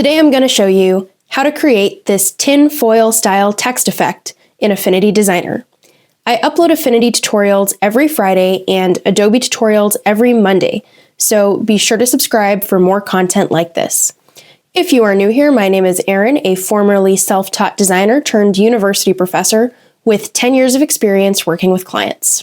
Today I'm going to show you how to create this tin foil style text effect in Affinity Designer. I upload Affinity tutorials every Friday and Adobe tutorials every Monday, so be sure to subscribe for more content like this. If you are new here, my name is Erin, a formerly self-taught designer turned university professor with 10 years of experience working with clients.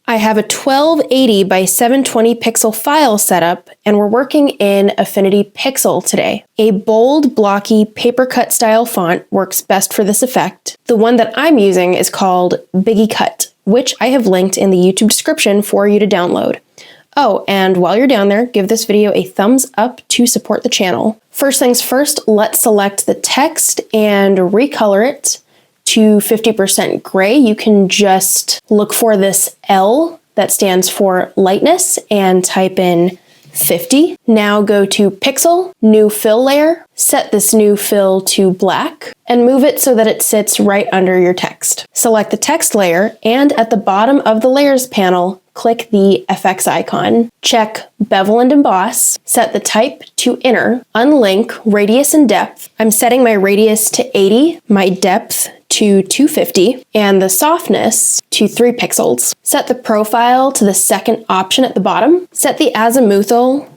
I have a 1280 by 720 pixel file setup, and we're working in Affinity Pixel today. A bold, blocky, paper cut style font works best for this effect. The one that I'm using is called Biggie Cut, which I have linked in the YouTube description for you to download. Oh, and while you're down there, give this video a thumbs up to support the channel. First things first, let's select the text and recolor it to 50% gray. You can just look for this L that stands for lightness and type in 50. Now go to Pixel, New Fill Layer, set this new fill to black, and move it so that it sits right under your text. Select the text layer, and at the bottom of the Layers panel, click the FX icon. Check Bevel and Emboss, set the type to inner, unlink radius and depth. I'm setting my radius to 80, my depth to 250, and the softness to 3 pixels. Set the profile to the second option at the bottom. Set the azimuthal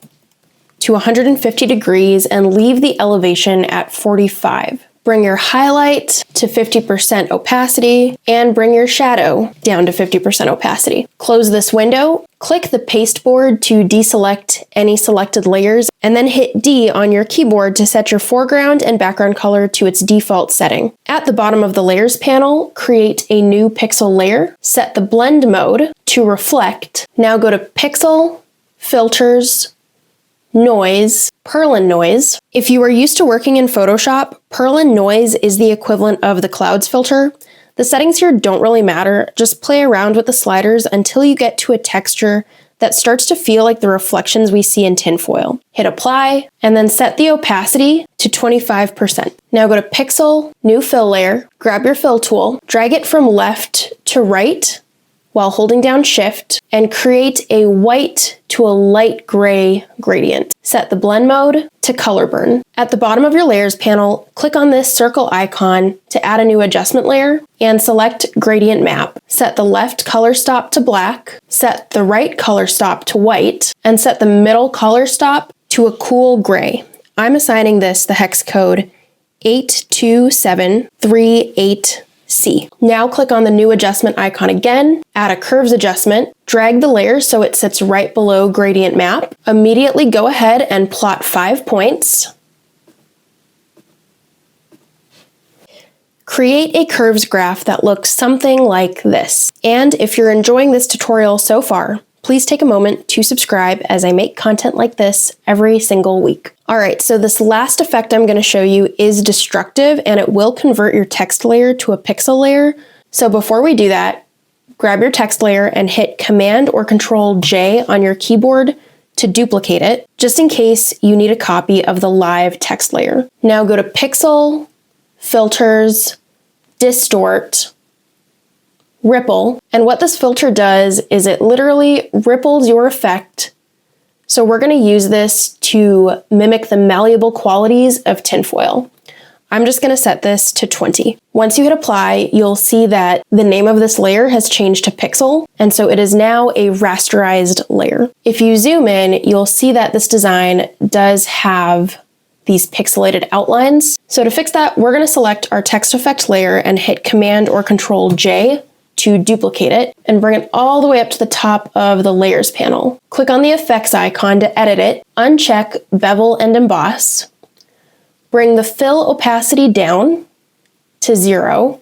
to 150 degrees and leave the elevation at 45. Bring your highlight to 50% opacity and bring your shadow down to 50% opacity. Close this window, click the pasteboard to deselect any selected layers, and then hit D on your keyboard to set your foreground and background color to its default setting. At the bottom of the Layers panel, create a new pixel layer, set the blend mode to reflect. Now go to Pixel, Filters, Noise, Perlin Noise. If you are used to working in Photoshop, Perlin Noise is the equivalent of the clouds filter. The settings here don't really matter, just play around with the sliders until you get to a texture that starts to feel like the reflections we see in tinfoil. Hit apply, and then set the opacity to 25%. Now go to Pixel, New Fill Layer, grab your fill tool, drag it from left to right while holding down Shift, and create a white to a light gray gradient. Set the blend mode to color burn. At the bottom of your Layers panel, click on this circle icon to add a new adjustment layer and select Gradient Map. Set the left color stop to black, set the right color stop to white, and set the middle color stop to a cool gray. I'm assigning this the hex code 82738C. Now click on the new adjustment icon again, add a curves adjustment, drag the layer so it sits right below Gradient Map. Immediately go ahead and plot 5 points. Create a curves graph that looks something like this. And if you're enjoying this tutorial so far, please take a moment to subscribe as I make content like this every single week. Alright, so this last effect I'm going to show you is destructive, and it will convert your text layer to a pixel layer. So before we do that, grab your text layer and hit Command or Control J on your keyboard to duplicate it, just in case you need a copy of the live text layer. Now go to Pixel, Filters, Distort, Ripple, and what this filter does is it literally ripples your effect. So we're going to use this to mimic the malleable qualities of tinfoil. I'm just going to set this to 20. Once you hit apply, you'll see that the name of this layer has changed to pixel, and so it is now a rasterized layer. If you zoom in, you'll see that this design does have these pixelated outlines. So to fix that, we're going to select our text effect layer and hit Command or Control J to duplicate it and bring it all the way up to the top of the Layers panel. Click on the effects icon to edit it, uncheck Bevel and Emboss, bring the fill opacity down to 0,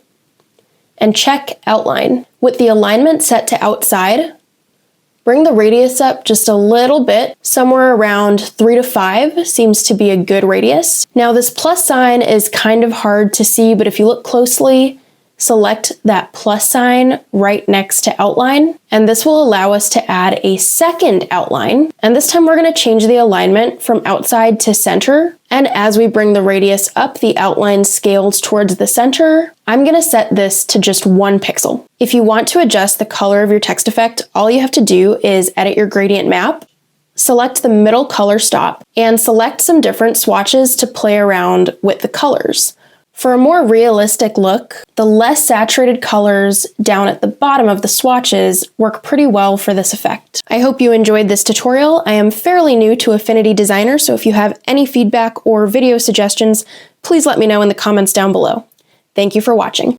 and check outline. With the alignment set to outside, bring the radius up just a little bit, somewhere around 3 to 5 seems to be a good radius. Now this plus sign is kind of hard to see, but if you look closely, select that plus sign right next to outline, and this will allow us to add a second outline. And this time we're going to change the alignment from outside to center. And as we bring the radius up, the outline scales towards the center. I'm going to set this to just 1 pixel. If you want to adjust the color of your text effect, all you have to do is edit your gradient map, select the middle color stop, and select some different swatches to play around with the colors. For a more realistic look, the less saturated colors down at the bottom of the swatches work pretty well for this effect. I hope you enjoyed this tutorial. I am fairly new to Affinity Designer, so if you have any feedback or video suggestions, please let me know in the comments down below. Thank you for watching.